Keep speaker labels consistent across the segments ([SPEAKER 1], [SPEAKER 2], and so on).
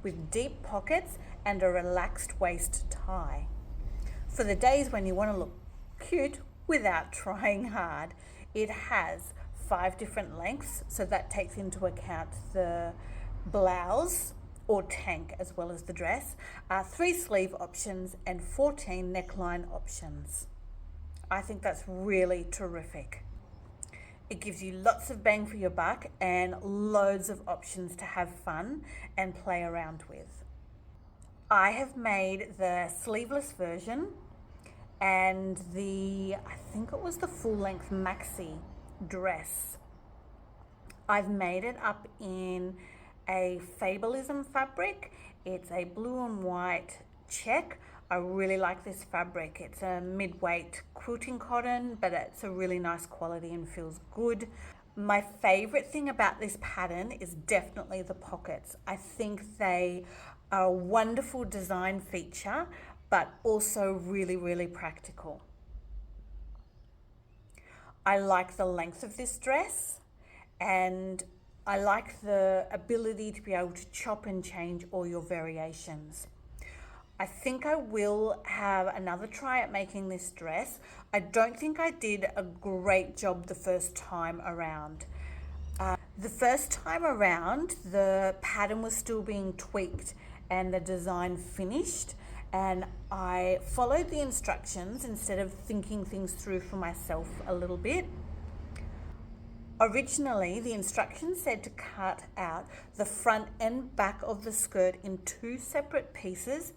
[SPEAKER 1] with deep pockets and a relaxed waist tie. For the days when you want to look cute without trying hard, it has 5 different lengths, so that takes into account the blouse or tank as well as the dress, 3 sleeve options and 14 neckline options. I think that's really terrific. It gives you lots of bang for your buck and loads of options to have fun and play around with. I have made the sleeveless version and I think it was the full length maxi dress. I've made it up in a Fableism fabric. It's a blue and white check. I really like this fabric. It's a mid-weight quilting cotton, but it's a really nice quality and feels good. My favorite thing about this pattern is definitely the pockets. I think they are a wonderful design feature, but also really, really practical. I like the length of this dress, and I like the ability to be able to chop and change all your variations. I think I will have another try at making this dress. I don't think I did a great job the first time around. The first time around, the pattern was still being tweaked and the design finished, and I followed the instructions instead of thinking things through for myself a little bit. Originally, the instructions said to cut out the front and back of the skirt in 2 separate pieces,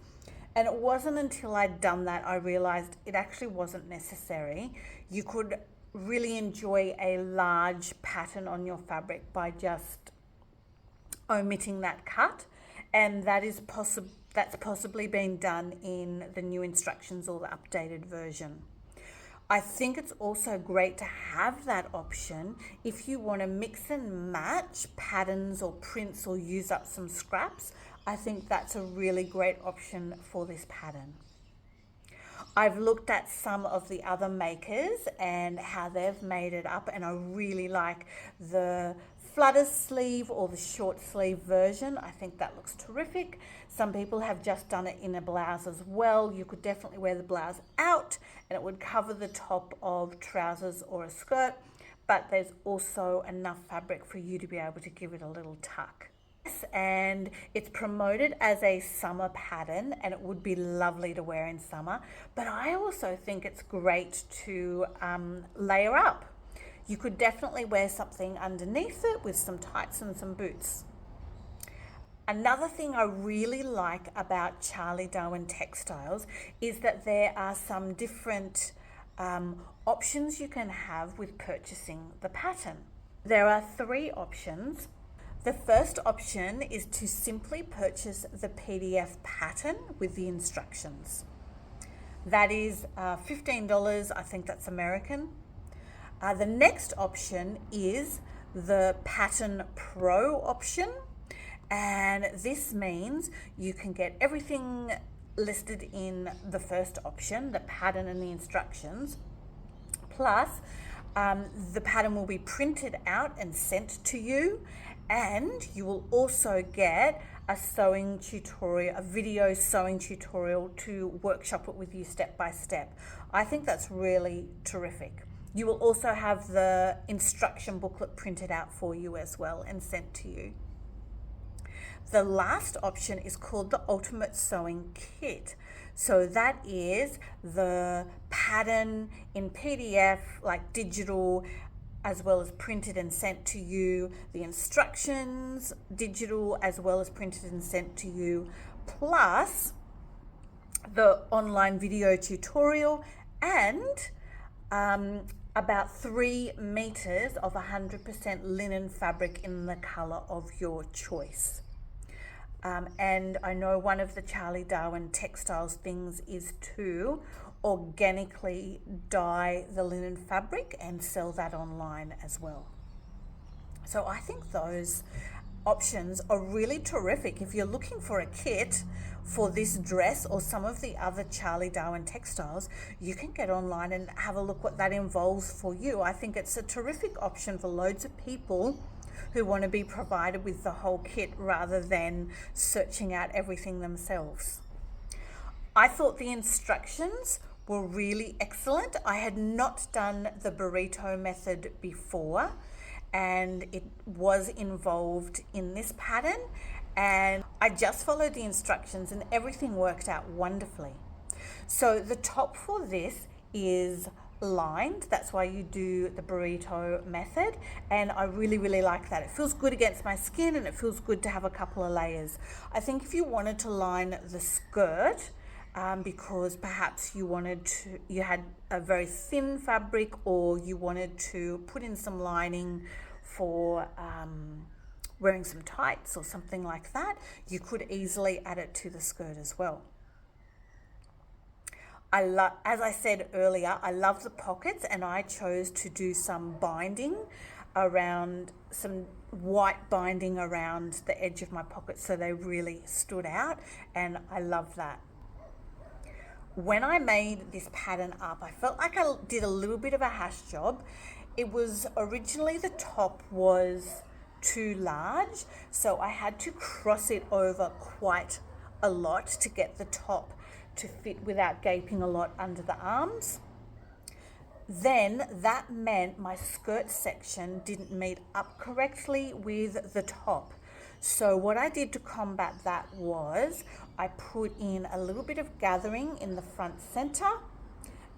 [SPEAKER 1] and it wasn't until I'd done that I realized it actually wasn't necessary. You could really enjoy a large pattern on your fabric by just omitting that cut, and that's possibly been done in the new instructions or the updated version. I think it's also great to have that option if you want to mix and match patterns or prints or use up some scraps. I think that's a really great option for this pattern. I've looked at some of the other makers and how they've made it up, and I really like the flutter sleeve or the short sleeve version. I think that looks terrific. Some people have just done it in a blouse as well. You could definitely wear the blouse out and it would cover the top of trousers or a skirt, but there's also enough fabric for you to be able to give it a little tuck. And it's promoted as a summer pattern, and it would be lovely to wear in summer, but I also think it's great to layer up. You could definitely wear something underneath it with some tights and some boots. Another thing I really like about Charlie Darwin Textiles is that there are some different options you can have with purchasing the pattern. There are 3 options. The first option is to simply purchase the PDF pattern with the instructions. That is $15, I think that's American. The next option is the Pattern Pro option, and this means you can get everything listed in the first option, the pattern and the instructions, plus the pattern will be printed out and sent to you, and you will also get a sewing tutorial, a video sewing tutorial to workshop it with you step by step. I think that's really terrific. You will also have the instruction booklet printed out for you as well and sent to you. The last option is called the Ultimate Sewing Kit. So that is the pattern in PDF, like digital, as well as printed and sent to you, the instructions, digital, as well as printed and sent to you, plus the online video tutorial and about 3 meters of 100% linen fabric in the color of your choice. And I know one of the Charlie Darwin Textiles things is to organically dye the linen fabric and sell that online as well. So I think those options are really terrific. If you're looking for a kit for this dress or some of the other Charlie Darwin Textiles, you can get online and have a look what that involves for you. I think it's a terrific option for loads of people who want to be provided with the whole kit rather than searching out everything themselves. I thought the instructions were really excellent. I had not done the burrito method before, and it was involved in this pattern, and I just followed the instructions and everything worked out wonderfully. So the top for this is lined. That's why you do the burrito method, and I really like that. It feels good against my skin and it feels good to have a couple of layers. I think if you wanted to line the skirt, because perhaps you had a very thin fabric, or you wanted to put in some lining for wearing some tights or something like that, you could easily add it to the skirt as well. As I said earlier, I love the pockets, and I chose to do some binding around, some white binding around the edge of my pockets so they really stood out, and I love that. When I made this pattern up, I felt like I did a little bit of a hash job. It was originally, the top was too large, so I had to cross it over quite a lot to get the top to fit without gaping a lot under the arms. Then that meant my skirt section didn't meet up correctly with the top. So what I did to combat that was I put in a little bit of gathering in the front center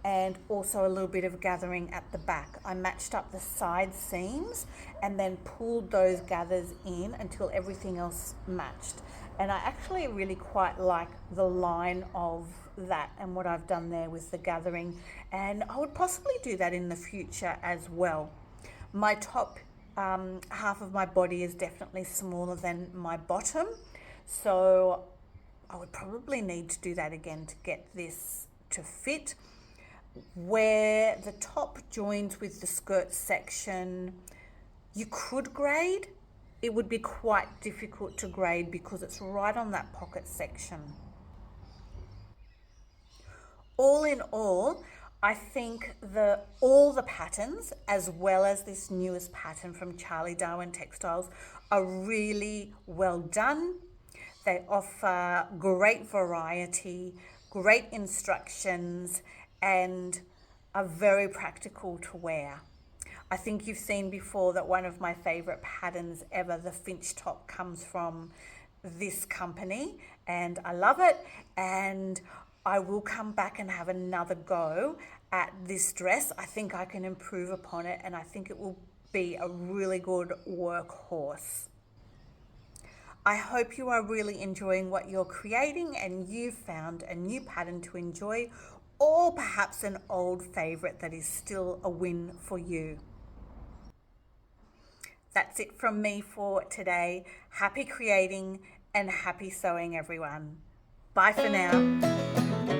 [SPEAKER 1] and also a little bit of gathering at the back. I matched up the side seams and then pulled those gathers in until everything else matched. And I actually really quite like the line of that and what I've done there with the gathering, and I would possibly do that in the future as well. My top half of my body is definitely smaller than my bottom, so I would probably need to do that again to get this to fit. Where the top joins with the skirt section, you could grade. It would be quite difficult to grade because it's right on that pocket section. All in all, I think all the patterns, as well as this newest pattern from Charlie Darwin Textiles, are really well done. They offer great variety, great instructions, and are very practical to wear. I think you've seen before that one of my favorite patterns ever, the Finch top, comes from this company, and I love it, and I will come back and have another go at this dress. I think I can improve upon it, and I think it will be a really good workhorse. I hope you are really enjoying what you're creating and you've found a new pattern to enjoy, or perhaps an old favorite that is still a win for you. That's it from me for today. Happy creating and happy sewing, everyone. Bye for now.